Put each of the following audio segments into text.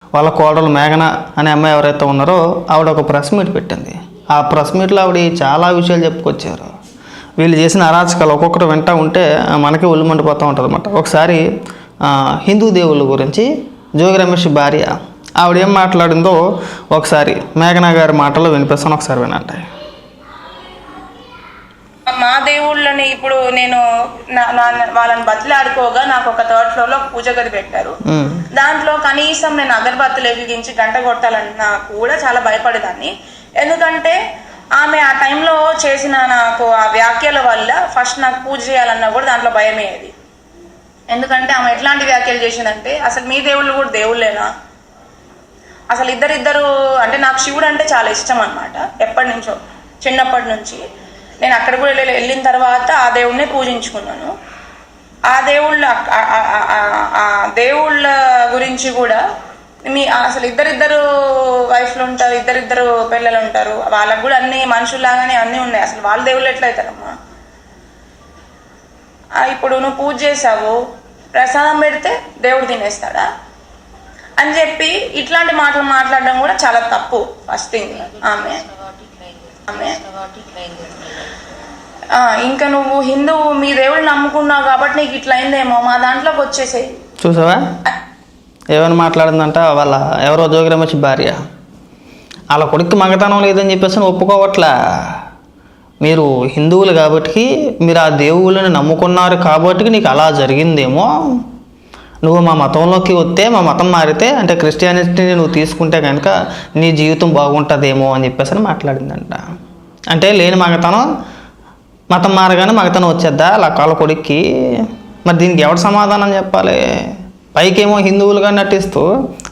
వాళ్ళ కోడలు మేఘన అనే అమ్మాయి ఎవరైతే ఉన్నారో ఆవిడ ఒక ప్రెస్ మీట్ పెట్టింది. ఆ ప్రెస్ మీట్లో ఆవిడ చాలా విషయాలు చెప్పుకొచ్చారు. వీళ్ళు చేసిన అరాచకాలు ఒక్కొక్కరు వింటూ ఉంటే మనకి ఒళ్ళు మండిపోతూ ఉంటుంది అన్నమాట. ఒకసారి హిందూ దేవుళ్ళ గురించి జోగి రమేష్ భార్య ఆవిడ ఏం మాట్లాడిందో ఒకసారి మేఘనా గారి మాటల్లో వినిపిస్తాను, ఒకసారి వినండి. మా దేవుళ్ళని ఇప్పుడు నేను వాళ్ళని బతిలాడుకోగా నాకు ఒక థర్డ్ ఫ్లోర్ లో పూజ గది పెట్టారు. దాంట్లో కనీసం నేను అగరబత్తులు వెలిగించి గంట కొట్టాలన్నా కూడా చాలా భయపడేదాన్ని. ఎందుకంటే ఆమె ఆ టైంలో చేసిన నాకు ఆ వ్యాఖ్యల వల్ల ఫస్ట్ నాకు పూజ చేయాలన్నా కూడా దాంట్లో భయమేది. ఎందుకంటే ఆమె ఎట్లాంటి వ్యాఖ్యలు చేసిందంటే, అసలు మీ దేవుళ్ళు కూడా దేవుళ్ళేనా, అసలు ఇద్దరు అంటే నాకు శివుడు అంటే చాలా ఇష్టం అన్నమాట. ఎప్పటి నుంచో చిన్నప్పటి నుంచి నేను అక్కడ కూడా వెళ్ళిన తర్వాత ఆ దేవుడినే పూజించుకున్నాను. ఆ దేవుళ్ళ గురించి కూడా అసలు ఇద్దరు వైఫ్లు ఉంటారు, ఇద్దరు పిల్లలు ఉంటారు, వాళ్ళకు కూడా అన్ని మనుషుల్లాగానే అన్నీ ఉన్నాయి. అసలు వాళ్ళ దేవుళ్ళు ఎట్లయితారమ్మా? ఇప్పుడు నువ్వు పూజ చేసావు, ప్రసాదం పెడితే దేవుడు తినేస్తాడా అని చెప్పి ఇట్లాంటి మాటలు మాట్లాడడం కూడా చాలా తప్పు. ఫస్ట్ థింగ్ ఆమె ఇంకా నువ్వు హిందువు మీ దేవుడు నమ్ముకున్నావు కాబట్టి నీకు ఇట్లా అయిందేమో, మా దాంట్లోకి వచ్చేసేయి. చూసావా ఏమైనా మాట్లాడిందంట వాళ్ళ ఎవరో జోగి రమేష్ భార్య. వాళ్ళ కొడుకు మగతనం లేదని చెప్పేసి ఒప్పుకోవట్లా. మీరు హిందువులు కాబట్టి మీరు ఆ దేవుళ్ళని నమ్ముకున్నారు కాబట్టి నీకు అలా జరిగిందేమో, నువ్వు మా మతంలోకి వస్తే మా మతం మారితే అంటే క్రిస్టియానిటీని నువ్వు తీసుకుంటే కనుక నీ జీవితం బాగుంటుందేమో అని చెప్పేసి మాట్లాడిందంట. అంటే లేని మగతనం మతం మారగానే మగతనం వచ్చేద్దా అలా కాళ్ళ కొడుక్కి? మరి దీనికి ఎవరు సమాధానం చెప్పాలి? పైకేమో హిందువులుగా నటిస్తూ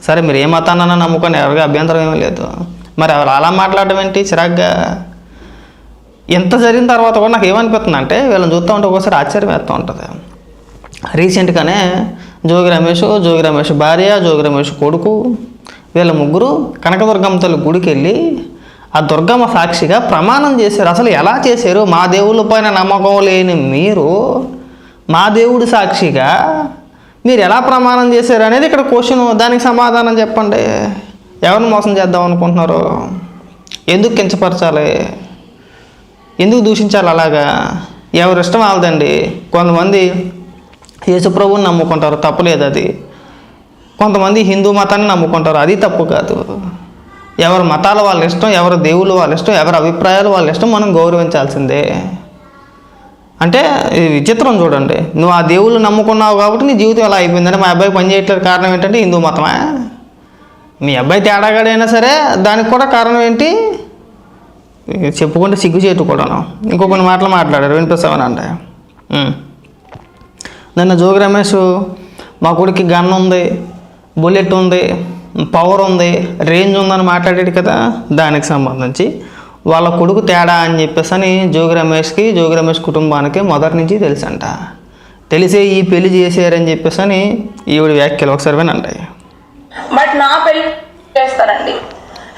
సరే మీరు ఏ మతాన్నైనా నమ్ముకొని ఎవరికి అభ్యంతరం ఏమీ లేదు, మరి అలా మాట్లాడడం ఏంటి చిరాగ్గా? ఎంత జరిగిన తర్వాత కూడా నాకు ఏమనిపిస్తుంది అంటే వీళ్ళని చూస్తూ ఉంటే ఒకసారి ఆశ్చర్యం వేస్తూ ఉంటుంది. రీసెంట్గానే జోగి రమేష్ భార్య, జోగి రమేష్ కొడుకు వీళ్ళ ముగ్గురు కనకదుర్గమ్మ తల్లి గుడికి వెళ్ళి ఆ దుర్గమ్మ సాక్షిగా ప్రమాణం చేశారు. అసలు ఎలా చేశారు? మా దేవుళ్ళ పైన నమ్మకం లేని మీరు మా దేవుడి సాక్షిగా మీరు ఎలా ప్రమాణం చేశారు అనేది ఇక్కడ క్వశ్చన్. దానికి సమాధానం చెప్పండి. ఎవరిని మోసం చేద్దాం అనుకుంటున్నారు? ఎందుకు కించపరచాలి? ఎందుకు దూషించాలి అలాగా? ఎవరి ఇష్టం వాళ్ళదండి. కొంతమంది యేసుప్రభుని నమ్ముకుంటారు, తప్పులేదు అది. కొంతమంది హిందూ మతాన్ని నమ్ముకుంటారు, అది తప్పు కాదు. ఎవరి మతాలు వాళ్ళ ఇష్టం, ఎవరి దేవుళ్ళు వాళ్ళ ఇష్టం, ఎవరి అభిప్రాయాలు వాళ్ళ ఇష్టం, మనం గౌరవించాల్సిందే. అంటే ఇది విచిత్రం చూడండి. నువ్వు ఆ దేవుళ్ళు నమ్ముకున్నావు కాబట్టి నీ జీవితం ఎలా అయిపోయిందంటే మా అబ్బాయి పని చేయట్లేదు కారణం ఏంటంటే హిందూ మతమా? మీ అబ్బాయి తేడాగాడైనా సరే దానికి కూడా కారణం ఏంటి చెప్పుకుంటే సిగ్గుచేటు కూడాను. ఇంకొన్ని మాటలు మాట్లాడారు, వినిపిస్తామనండి. నిన్న జోగి రమేష్ మా కొడుకు గన్ ఉంది, బుల్లెట్ ఉంది, పవర్ ఉంది, రేంజ్ ఉందని మాట్లాడాడు కదా. దానికి సంబంధించి వాళ్ళ కొడుకు తేడా అని చెప్పేసి అని జోగి రమేష్ కుటుంబానికి మొదటి నుంచి తెలుసంట. తెలిసే ఈ పెళ్లి చేసారని చెప్పేసి అని ఈవిడ వ్యాఖ్యలు ఒకసారి వినండి. బట్ నా పెళ్లి చేస్తారండి,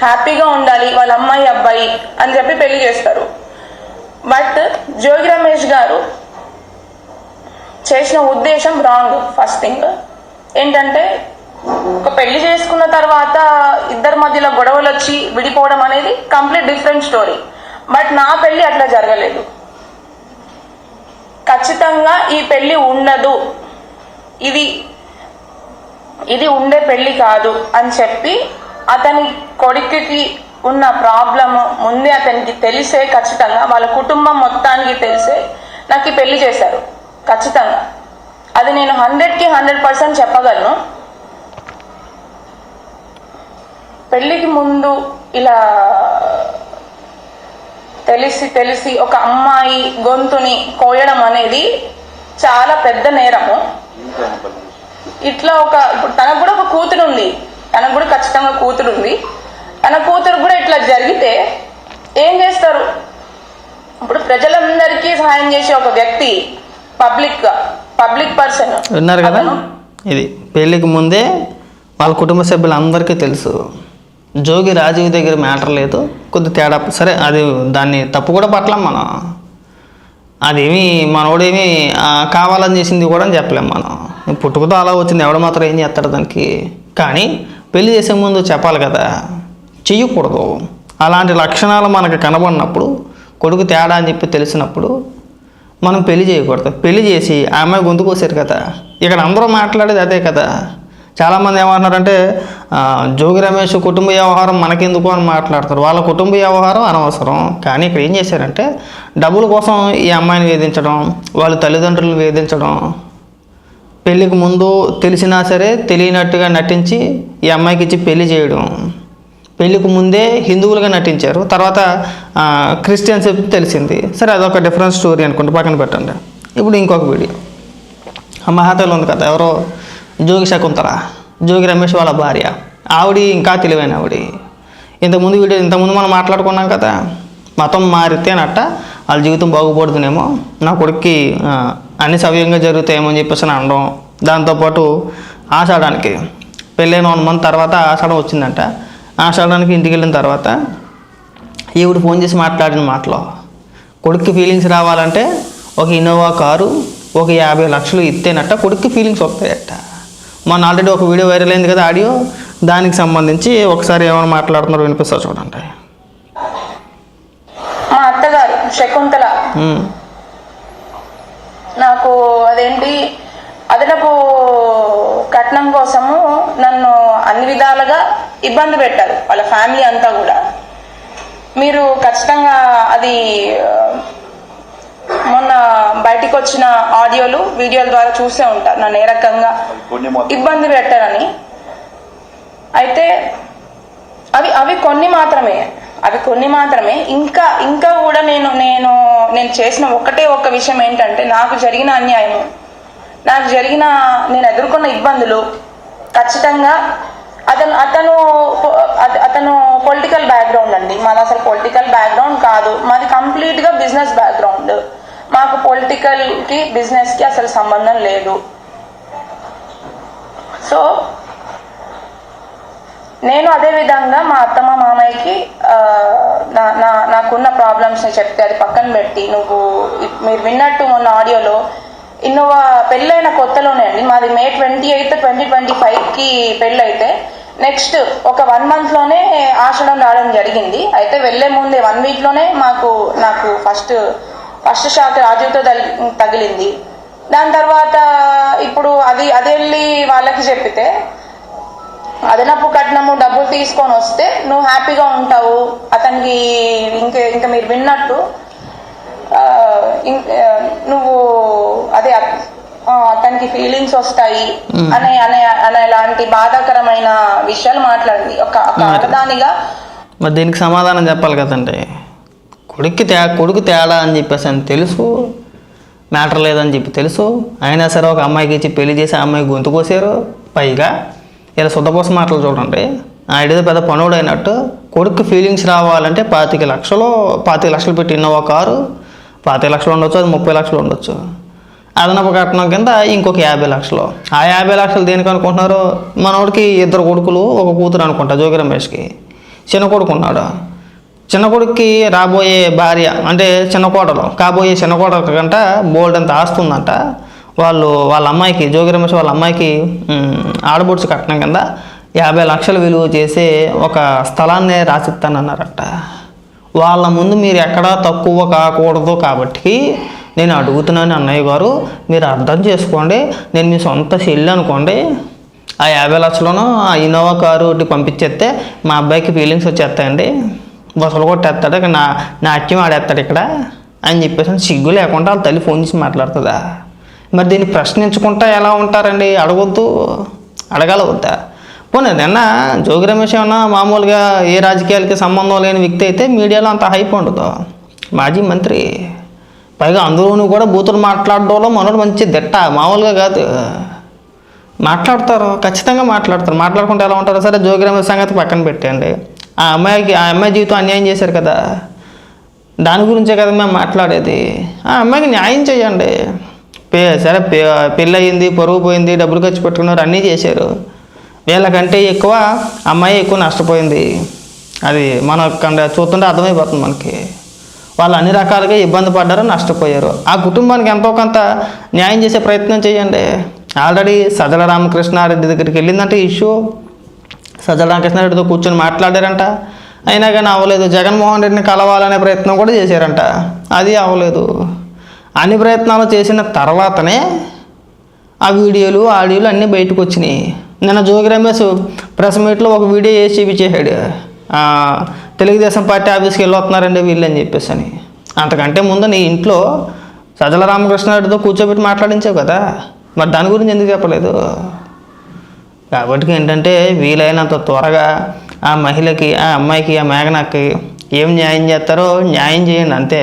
హ్యాపీగా ఉండాలి వాళ్ళ అమ్మాయి అబ్బాయి అని చెప్పి పెళ్లి చేస్తారు. బట్ జోగి రమేష్ గారు చేసిన ఉద్దేశం రాంగ్. ఫస్ట్ థింగ్ ఏంటంటే ఒక పెళ్లి చేసుకున్న తర్వాత ఇద్దరి మధ్యలో గొడవలు వచ్చి విడిపోవడం అనేది కంప్లీట్ డిఫరెంట్ స్టోరీ. బట్ నా పెళ్లి అట్లా జరగలేదు. ఖచ్చితంగా ఈ పెళ్లి ఉండదు, ఇది ఉండే పెళ్లి కాదు అని చెప్పి అతని కొడుకుకి ఉన్న ప్రాబ్లము ముందే అతనికి తెలిసే, ఖచ్చితంగా వాళ్ళ కుటుంబం మొత్తానికి తెలిసే నాకు ఈ పెళ్లి చేశారు. ఖచ్చితంగా అది నేను 100కి 100% చెప్పగలను. పెళ్ళికి ముందు ఇలా తెలిసి ఒక అమ్మాయి గొంతుని కోయడం అనేది చాలా పెద్ద నేరము. ఇట్లా ఇప్పుడు తనకు కూడా ఒక కూతురు ఉంది, తనకు కూడా ఖచ్చితంగా కూతురు ఉంది. తన కూతురు కూడా ఇట్లా జరిగితే ఏం చేస్తారు? ఇప్పుడు ప్రజలందరికీ సహాయం చేసే ఒక వ్యక్తి పబ్లిక్ పర్సన్ విన్నారు కదా. ఇది పెళ్ళికి ముందే వాళ్ళ కుటుంబ సభ్యులందరికీ తెలుసు. జోగి రాజీవ్ దగ్గర మ్యాటర్ లేదు, కొద్ది తేడా సరే, అది దాన్ని తప్పు కూడా పట్టలేం మనం. అదేమి మనోడేమి కావాలని చేసింది కూడా అని చెప్పలేం మనం. పుట్టుకతో అలా వచ్చింది, ఎవడ మాత్రం ఏం చేస్తాడు దానికి. కానీ పెళ్లి చేసే ముందు చెప్పాలి కదా, చెయ్యకూడదు. అలాంటి లక్షణాలు మనకు కనబడినప్పుడు, కొడుకు తేడా అని చెప్పి తెలిసినప్పుడు మనం పెళ్లి చేయకూడదు. పెళ్లి చేసి ఆ అమ్మాయి గొంతు కోసారు కదా, ఇక్కడ అందరూ మాట్లాడేది అదే కదా. చాలామంది ఏమంటున్నారంటే జోగి రమేష్ కుటుంబ వ్యవహారం మనకెందుకు అని మాట్లాడతారు. వాళ్ళ కుటుంబ వ్యవహారం అనవసరం. కానీ ఇక్కడ ఏం చేశారంటే డబ్బుల కోసం ఈ అమ్మాయిని వేధించడం, వాళ్ళ తల్లిదండ్రులను వేధించడం, పెళ్ళికి ముందు తెలిసినా సరే తెలియనట్టుగా నటించి ఈ అమ్మాయికి ఇచ్చి పెళ్లి చేయడం. పెళ్ళికి ముందే హిందువులుగా నటించారు, తర్వాత క్రిస్టియన్స్ తెలిసింది. సరే అదొక డిఫరెంట్ స్టోరీ అనుకుంటే పక్కన పెట్టండి. ఇప్పుడు ఇంకొక వీడియో, ఆ మహాతల్లి ఉంది కదా, ఎవరో జోగి శకుంతల, జోగి రమేష్ వాళ్ళ భార్య. ఆవిడ ఇంకా తెలివైన ఆవిడ. ఇంతకుముందు మనం మాట్లాడుకున్నాం కదా, మతం మారితేనట్ట వాళ్ళ జీవితం బాగుపడుతుందేమో, నా కొడుక్కి అన్ని సవ్యంగా జరుగుతాయేమో అని చెప్పేసి అనడం. దాంతోపాటు ఆషాఢానికి పెళ్ళైన 1 month తర్వాత ఆషాఢం వచ్చిందంట. ఆషాఢానికి ఇంటికి వెళ్ళిన తర్వాత ఈవిడ ఫోన్ చేసి మాట్లాడిన మాటలో, కొడుక్కి ఫీలింగ్స్ రావాలంటే ఒక ఇన్నోవా కారు, ఒక 50 లక్షలు ఇస్తేనట్ట కొడుక్కి ఫీలింగ్స్ వస్తాయట. మొన్న ఆల్రెడీ ఒక వీడియో వైరల్ అయింది కదా, ఆడియో. దానికి సంబంధించి ఒకసారి ఏమైనా మాట్లాడుతున్నారో వినిపిస్తా చూడండి. మా అత్తగారు శకుంతల నాకు అదేంటి అదనపు కట్నం కోసము నన్ను అన్ని విధాలుగా ఇబ్బంది పెట్టారు, వాళ్ళ ఫ్యామిలీ అంతా కూడా. మీరు ఖచ్చితంగా అది మొన్న బయటికి వచ్చిన ఆడియోలు వీడియోల ద్వారా చూసే ఉంటారు నన్ను ఏ రకంగా ఇబ్బంది పెట్టారని. అయితే అవి కొన్ని మాత్రమే. ఇంకా కూడా నేను చేసిన ఒక్క విషయం ఏంటంటే, నాకు జరిగిన అన్యాయము, నేను ఎదుర్కొన్న ఇబ్బందులు ఖచ్చితంగా అతను పొలిటికల్ బ్యాక్గ్రౌండ్ అండి. మాది అసలు పొలిటికల్ బ్యాక్గ్రౌండ్ కాదు, మాది కంప్లీట్గా బిజినెస్ బ్యాక్గ్రౌండ్. మాకు పొలిటికల్కి బిజినెస్కి అసలు సంబంధం లేదు. సో నేను అదే విధంగా మా అత్తమ్మ మామయ్యకి నాకున్న ప్రాబ్లమ్స్ని చెప్తే అది పక్కన పెట్టి, మీరు విన్నట్టు మొన్న ఆడియోలో ఇన్నోవా పెళ్ళైన కొత్తలోనే అండి, మాది May 28, 2025కి పెళ్ళైతే నెక్స్ట్ ఒక 1 monthలోనే ఆషాఢం రావడం జరిగింది. అయితే వెళ్ళే ముందే 1 weekలోనే నాకు ఫస్ట్ షాక్ రాజుతో తగిలింది. దాని తర్వాత ఇప్పుడు అది వెళ్ళి వాళ్ళకి చెప్పితే, అదనపు కట్నము డబ్బులు తీసుకొని వస్తే నువ్వు హ్యాపీగా ఉంటావు, అతనికి ఇంకా మీరు విన్నట్టు నువ్వు అదే అతనికి ఫీలింగ్స్ వస్తాయి అనేలాంటి బాధాకరమైన విషయాలు మాట్లాడింది ఒక ఆడదానిగా. మరి దీనికి సమాధానం చెప్పాలి కదండి. కొడుకు తేడా అని చెప్పేసి అని తెలుసు, మ్యాటర్ లేదని చెప్పి తెలుసు, అయినా సరే ఒక అమ్మాయికి ఇచ్చి పెళ్లి చేసి ఆ అమ్మాయి గొంతు కోసారు. పైగా ఇలా శుద్ధపోస మాటలు చూడండి, ఆడేదో పెద్ద పనుడు అయినట్టు. కొడుకు ఫీలింగ్స్ రావాలంటే 25 లక్షలు పెట్టి ఇన్నోవా కారు, 25 లక్షలు ఉండొచ్చు, అది 30 లక్షలు ఉండొచ్చు. అదనపు కట్నం కింద ఇంకొక 50 లక్షలు. ఆ 50 లక్షలు దేనికి అనుకుంటున్నారు? మనోడికి 2 కొడుకులు 1 కూతురు అనుకుంటా. జోగి రమేష్కి చిన్న కొడుకు ఉన్నాడు. చిన్న కొడుక్కి రాబోయే భార్య అంటే కాబోయే చిన్న కోడలు కంట బోల్డ్ అంత ఆస్తుందంట. వాళ్ళ అమ్మాయికి, జోగి రమేష్ వాళ్ళ అమ్మాయికి ఆడబొడుచు కట్నం కింద 50 లక్షలు విలువ చేసే ఒక స్థలాన్ని రాసిస్తానన్నారట. వాళ్ళ ముందు మీరు ఎక్కడా తక్కువ కాకూడదు కాబట్టి నేను అడుగుతున్నాను అన్నయ్య గారు, మీరు అర్థం చేసుకోండి. నేను మీ సొంత చెల్లి అనుకోండి, ఆ 50 లక్షలను ఆ ఇన్నోవా కారు ఒకటి పంపించేస్తే మా అబ్బాయికి ఫీలింగ్స్ వచ్చేస్తాయండి, బసలు కొట్టేస్తాడు, నా అత్యం ఆడేస్తాడు ఇక్కడ అని చెప్పేసి సిగ్గు లేకుండా వాళ్ళ తల్లి ఫోన్ చేసి మాట్లాడుతుందా? మరి దీన్ని ప్రశ్నించుకుంటా ఎలా ఉంటారండి? అడగాల వద్దా? పోనీ నిన్న జోగి రమేష్ ఏమన్నా మామూలుగా ఏ రాజకీయాలకి సంబంధం లేని వ్యక్తి అయితే మీడియాలో అంత హైప్ ఉండదు. మాజీ మంత్రి, పైగా అందులోనూ కూడా బూతులు మాట్లాడడంలో మనోడు మంచి దిట్ట, మామూలుగా కాదు. మాట్లాడతారు, ఖచ్చితంగా మాట్లాడతారు. మాట్లాడుకుంటే ఎలా ఉంటారు? సరే జోగి రమేష్ సంగతి పక్కన పెట్టండి. ఆ అమ్మాయి జీవితం అన్యాయం చేశారు కదా, దాని గురించే కదా మేము మాట్లాడేది. ఆ అమ్మాయికి న్యాయం చేయండి. సరే పెళ్ళి అయ్యింది, పరువు పోయింది, డబ్బులు ఖర్చు పెట్టుకున్నారు, అన్నీ చేశారు. వీళ్ళకంటే ఎక్కువ అమ్మాయి ఎక్కువ నష్టపోయింది. అది మన చూస్తుంటే అర్థమైపోతుంది మనకి. వాళ్ళు అన్ని రకాలుగా ఇబ్బంది పడ్డారు, నష్టపోయారు. ఆ కుటుంబానికి ఎంతో కొంత న్యాయం చేసే ప్రయత్నం చేయండి. ఆల్రెడీ సజ్జల రామకృష్ణారెడ్డి దగ్గరికి వెళ్ళిందంటే ఇష్యూ, సజ్జల రామకృష్ణారెడ్డితో కూర్చొని మాట్లాడారంట, అయినా కానీ అవ్వలేదు. జగన్మోహన్ రెడ్డిని కలవాలనే ప్రయత్నం కూడా చేశారంట, అది అవ్వలేదు. అన్ని ప్రయత్నాలు చేసిన తర్వాతనే ఆ వీడియోలు ఆడియోలు అన్నీ బయటకు వచ్చినాయి. నిన్న జోగి రమేష్ ప్రెస్ మీట్లో ఒక వీడియో వేసి చూపించేశాడు, తెలుగుదేశం పార్టీ ఆఫీస్కి వెళ్ళొస్తున్నారండి వీళ్ళు అని చెప్పేసి అని. అంతకంటే ముందు నీ ఇంట్లో సజ్జల రామకృష్ణారెడ్డితో కూర్చోబెట్టి మాట్లాడించావు కదా, మరి దాని గురించి ఎందుకు చెప్పలేదు? కాబట్టి ఏంటంటే వీలైనంత త్వరగా ఆ మహిళకి, ఆ అమ్మాయికి, ఆ మేఘనాకి ఏం న్యాయం చేస్తారో న్యాయం చేయండి అంతే.